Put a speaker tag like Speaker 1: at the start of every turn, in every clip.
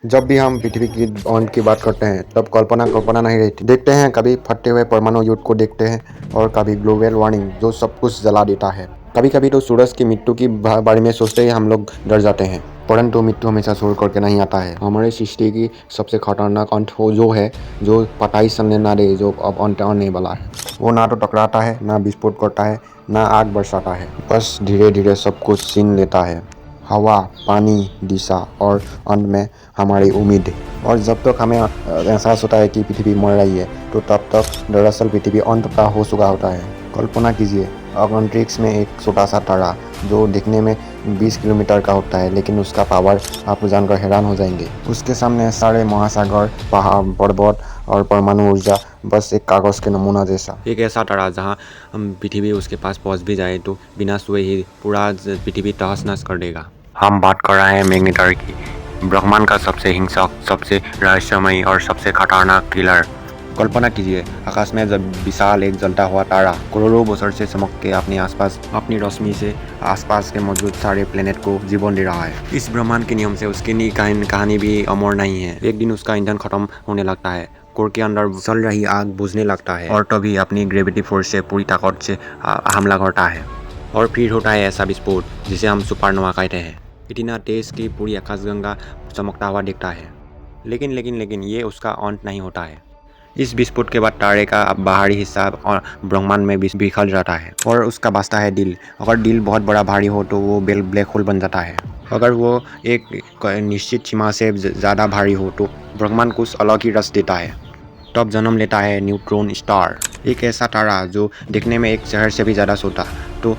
Speaker 1: जब भी हम पृथ्वी की अंत की बात करते हैं तब कल्पना कल्पना नहीं रहती। देखते हैं कभी फटते हुए परमाणु युद्ध को देखते हैं और कभी ग्लोबल वार्मिंग जो सब कुछ जला देता है। कभी कभी तो सूरज की मृत्यु की बारे में सोचते ही हम लोग डर जाते हैं। परंतु मृत्यु हमेशा छोड़ करके नहीं आता है। हमारे सृष्टि की सबसे खतरनाक अंत हो जो है, जो पता ही चलने ना दे, जो अब अंत आने वाला है। वो ना तो टकराता है, ना विस्फोट करता है, ना आग बरसाता है। बस धीरे धीरे सब कुछ छीन लेता है। हवा, पानी, दिशा और अंत में हमारी उम्मीद। और जब तक हमें एहसास होता है कि पृथ्वी मर रही है, तो तब तक दरअसल पृथ्वी अंत का हो चुका होता है। कल्पना कीजिए, अब अंतरिक्ष में एक छोटा सा तारा जो दिखने में 20 किलोमीटर का होता है, लेकिन उसका पावर आप जानकर हैरान हो जाएंगे। उसके सामने सारे महासागर, पहाड़, पर्वत और परमाणु ऊर्जा बस एक कागज के नमूना जैसा। एक ऐसा तारा जहाँ हम पृथ्वी उसके पास पहुँच भी जाए तो बिना सोए ही पूरा पृथ्वी तहस नहस कर देगा। हम बात कर रहे हैं मैग्नेटर की, ब्रह्मांड का सबसे हिंसक, सबसे रहस्यमयी और सबसे खतरनाक किलर। कल्पना कीजिए, आकाश में जब विशाल एक जलता हुआ तारा करोड़ों वर्षों से चमक के अपने आसपास अपनी रोशनी से आसपास के मौजूद सारे प्लेनेट को जीवन दे रहा है। इस ब्रह्मांड के नियम से उसकी कहानी भी अमर नहीं है। एक दिन उसका ईंधन खत्म होने लगता है, कोर के अंदर चल रही आग बुझने लगता है और तभी अपनी ग्रेविटी फोर्स से पूरी ताकत से हमला करता है। और फिर होता है ऐसा विस्फोट जिसे हम सुपरनोवा कहते हैं। इतना तेज कि पूरी आकाशगंगा चमकता हुआ दिखता है। लेकिन ये उसका अंत नहीं होता है। इस विस्फोट के बाद तारे का बाहरी हिस्सा और ब्रह्मांड में बिखर जाता है और उसका बचता है दिल। अगर दिल बहुत बड़ा भारी हो तो वो ब्लैक होल बन जाता है। अगर वो एक निश्चित सीमा से ज़्यादा भारी हो तो ब्रह्मांड कुछ अलग ही रस देता है। तब जन्म लेता है न्यूट्रॉन स्टार, एक ऐसा तारा जो दिखने में एक शहर से भी ज़्यादा छोटा, तो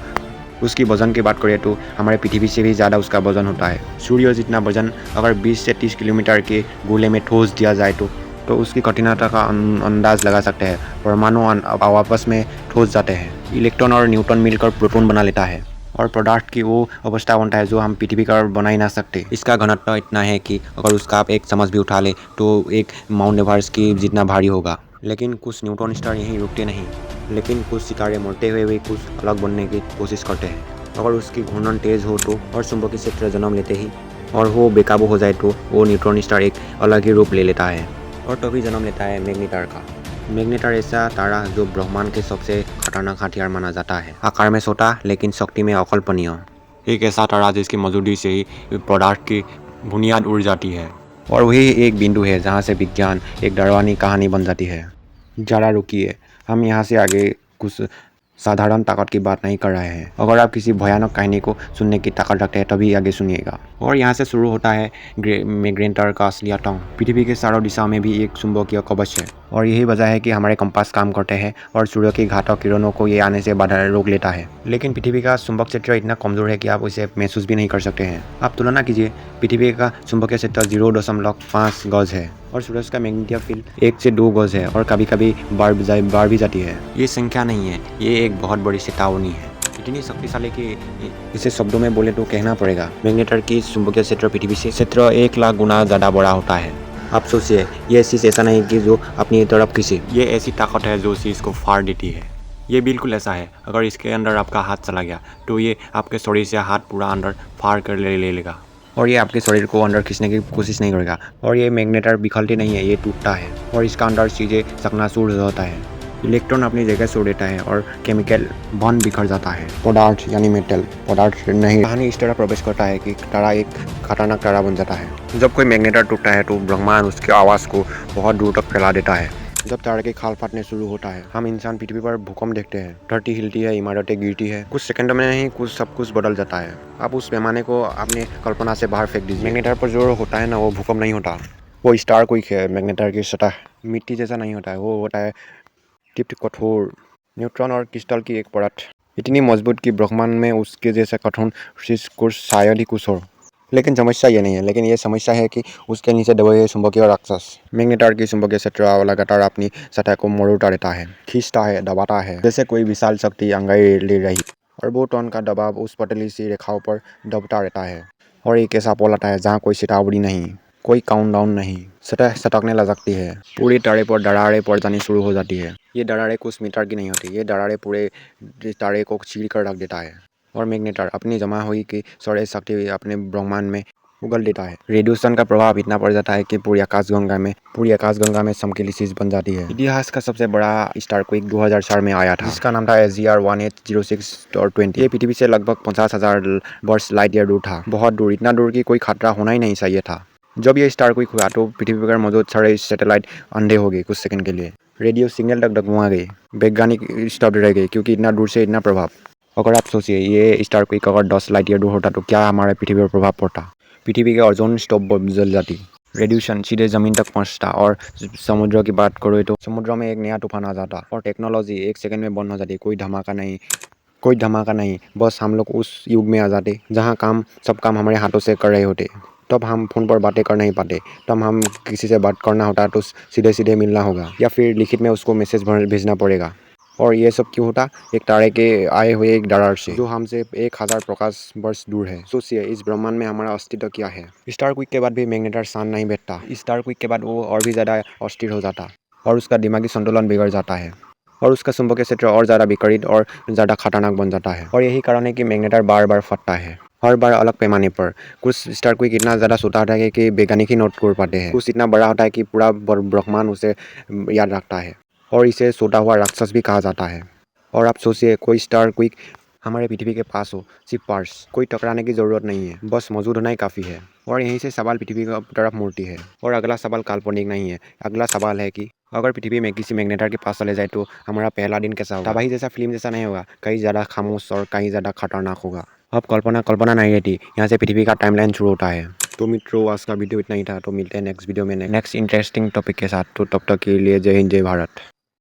Speaker 1: उसकी वजन की बात करें तो हमारे पृथ्वी से भी ज़्यादा उसका वजन होता है। सूर्य जितना वजन अगर 20 से 30 किलोमीटर के गोले में ठोस दिया जाए तो उसकी कठिनता का अंदाज लगा सकते हैं। परमाणु आपस में ठोस जाते हैं, इलेक्ट्रॉन और न्यूट्रॉन मिलकर प्रोटॉन बना लेता है और पदार्थ की वो अवस्था बनता है जो हम पृथ्वी का बना ही ना सकते। इसका घनत्व इतना है कि अगर उसका आप एक चम्मच भी उठा ले तो एक माउंट एवरेस्ट की जितना भारी होगा। लेकिन कुछ न्यूट्रॉन स्टार यहीं रुकते नहीं, लेकिन कुछ सितारे मरते हुए भी कुछ अलग बनने की कोशिश करते हैं। अगर उसकी घूर्णन तेज हो तो और चुंबकीय क्षेत्र जन्म लेते ही और वो बेकाबू हो जाए तो वो न्यूट्रॉन स्टार एक अलग ही रूप ले लेता है और तभी जन्म लेता है मैग्नेटर का। मैग्नेटर ऐसा तारा जो ब्रह्मांड के सबसे खतरनाक हथियार माना जाता है। आकार में छोटा लेकिन शक्ति में अकल्पनीय। एक ऐसा तारा जिसकी मौजूदगी से ही पदार्थ की बुनियाद उड़ जाती है और वही एक बिंदु है जहाँ से विज्ञान एक डरावनी कहानी बन जाती है। जरा रुकिए, हम यहाँ से आगे कुछ साधारण ताकत की बात नहीं कर रहे हैं। अगर आप किसी भयानक कहानी को सुनने की ताकत रखते हैं तभी आगे सुनिएगा। और यहाँ से शुरू होता है मैग्नेटर का असली आतंक। पृथ्वी के चारों दिशा में भी एक चुंबकीय कवच है और यही वजह है कि हमारे कंपास काम करते हैं और सूर्य की घातक किरणों को ये आने से बाधा रोक लेता है। लेकिन पृथ्वी का चुंबक क्षेत्र इतना कमजोर है कि आप उसे महसूस भी नहीं कर सकते हैं। आप तुलना कीजिए, पृथ्वी का चुंबकीय क्षेत्र 0.5 गज है और सूरज का मैग्नेटिक फील्ड 1 से 2 गज है और कभी कभी बाढ़ भी जाती है। ये संख्या नहीं है, ये एक बहुत बड़ी चेतावनी है। इतनी शक्तिशाली कि इसे शब्दों में बोले तो कहना पड़ेगा। मैग्नेटर की चुंबकीय क्षेत्र पृथ्वी से क्षेत्र 1 लाख गुना ज़्यादा बड़ा होता है। आप सोचिए, ये चीज़ ऐसा नहीं कि जो अपनी तरफ खींचे, ये ऐसी ताकत है जो चीज़ को फाड़ देती है। ये बिल्कुल ऐसा है, अगर इसके अंदर आपका हाथ चला गया तो ये आपके शरीर से हाथ पूरा अंदर फाड़ कर ले लेगा और ये आपके शरीर को अंदर खींचने की कोशिश नहीं करेगा। और ये मैग्नेटर बिखरते नहीं है, ये टूटता है और इसका अंदर चीज़ें चकनाचूर हो जाता है। इलेक्ट्रॉन अपनी जगह छोड़ देता है और केमिकल बन बिखर जाता है। पदार्थ यानी मेटल पदार्थ नहीं। कहानी इस तरह प्रवेश करता है कि तारा एक खतरनाक तारा बन जाता है। जब कोई मैग्नेटर टूटता है तो ब्रह्मांड उसकी आवाज़ को बहुत दूर तक फैला देता है। जब तारे के खाल फाटने शुरू होता है, हम इंसान पृथ्वी पर भूकंप देखते हैं। धरती हिलती है, इमारतें गिरती है, कुछ सेकंडों में नहीं कुछ सब कुछ बदल जाता है। आप उस पैमाने को अपने कल्पना से बाहर फेंक दीजिए। मैग्नेटर पर जो होता है ना, वो भूकंप नहीं होता, वो स्टार क्विक है। मैग्नेटर की सतह मिट्टी जैसा नहीं होता है, वो होता है टिप्ड कठोर न्यूट्रॉन और क्रिस्टल की एक परत, इतनी मजबूत कि ब्रह्मांड में उसके जैसा कठोर चीज कुछ शायद ही कुछ हो। लेकिन समस्या ये नहीं है, लेकिन ये समस्या है कि उसके नीचे दबे हुए चुंबकीय राक्षस। मैग्नेटर की चुंबकीय क्षेत्र लगातार अपनी सतह को मोड़ता रहता है, खींचता है, दबाता है, जैसे कोई विशाल शक्ति अंगाई ले रही। और वो टन का दबाव उस पतली सी रेखाओं पर दबता रहता है और एक ऐसा पल आता है जहाँ कोई चेतावनी नहीं, कोई काउंटडाउन नहीं, सतह सटकने लग सकती है। पूरी तारे पर दरारें पड़ जानी शुरू हो जाती है। ये दरारें कुछ मीटर की नहीं होती, ये दरारें पूरे तारे को चीर कर रख देता है। और मैग्नेटर अपनी जमा हुई की सारी शक्ति अपने ब्रह्मांड में उगल देता है। रेडिएशन का प्रभाव इतना पड़ जाता है कि पूरी आकाशगंगा में चमकीली चीज बन जाती है। इतिहास का सबसे बड़ा स्टारक्वेक 2004 में आया था, जिसका नाम था SGR 1806 और 20। ये पृथ्वी से लगभग 50,000 वर्ष लाइट ईयर दूर था, बहुत दूर, इतना दूर कि कोई खतरा होना ही नहीं चाहिए था। जब ये स्टारक्वेक हुआ तो पृथ्वी पर मौजूद सारे सैटेलाइट अंधे हो गए कुछ सेकंड के लिए। रेडियो सिग्नल तक डगमगा गए, वैज्ञानिक स्तब्ध रह गए क्योंकि इतना दूर से इतना प्रभाव। अगर आप सोचिए ये स्टारक्वेक अगर 10 लाइट ईयर दूर होता तो क्या हमारे पृथ्वी पर प्रभाव पड़ता। पृथ्वी के ओजोन स्तंभ जल जाती, रेडिएशन सीधे जमीन तक पहुंचता, और समुद्र की बात करो तो समुद्र में एक नया तूफान आ जाता और टेक्नोलॉजी एक सेकंड में बंद हो जाती। कोई धमाका नहीं, बस हम लोग उस युग में आ जाते जहाँ सब काम हमारे हाथों से कर रहे होते। तब हम फ़ोन पर बातें कर नहीं पाते, तब हम किसी से बात करना होता तो सीधे मिलना होगा या फिर लिखित में उसको मैसेज भेजना पड़ेगा। और ये सब क्यों होता? एक तारे के आए हुए एक दरार से जो हमसे 1000 प्रकाश वर्ष दूर है। सोचिए इस ब्रह्मांड में हमारा अस्तित्व क्या है। स्टारक्वेक के बाद भी मैग्नेटर शांत नहीं बैठता। स्टारक्वेक के बाद वो और भी ज़्यादा अस्थिर हो जाता और उसका दिमागी संतुलन बिगड़ जाता है और उसका चुंबकीय क्षेत्र और ज़्यादा विकृत और ज़्यादा खतरनाक बन जाता है। और यही कारण है कि मैग्नेटर बार बार फटता है, हर बार अलग पैमाने पर। कुछ स्टारक्वेक इतना ज़्यादा छोटा होता है कि वैज्ञानिक ही नोट कर पाते हैं, कुछ इतना बड़ा होता है कि पूरा ब्रह्मांड उसे याद रखता है और इसे सोता हुआ राक्षस भी कहा जाता है। और आप सोचिए कोई स्टारक्वेक हमारे पृथ्वी के पास हो, सिर्फ पास, कोई टकराने की ज़रूरत नहीं है, बस मौजूद होना ही काफ़ी है। और यहीं से सवाल पृथ्वी की तरफ मुड़ती है। और अगला सवाल काल्पनिक नहीं है, अगला सवाल है कि अगर पृथ्वी में किसी मैग्नेटर के पास चले जाए तो हमारा पहला दिन कैसा होगा। तबाही जैसा फिल्म जैसा नहीं होगा, कहीं ज़्यादा खामोश और कहीं ज़्यादा खतरनाक होगा। अब कल्पना नहीं रहती, यहाँ से पृथ्वी का टाइमलाइन शुरू होता है। तो मित्रों आज का वीडियो इतना ही था, तो मिलते हैं नेक्स्ट वीडियो में नेक्स्ट इंटरेस्टिंग टॉपिक के साथ। तो तब तक के लिए जय हिंद जय भारत।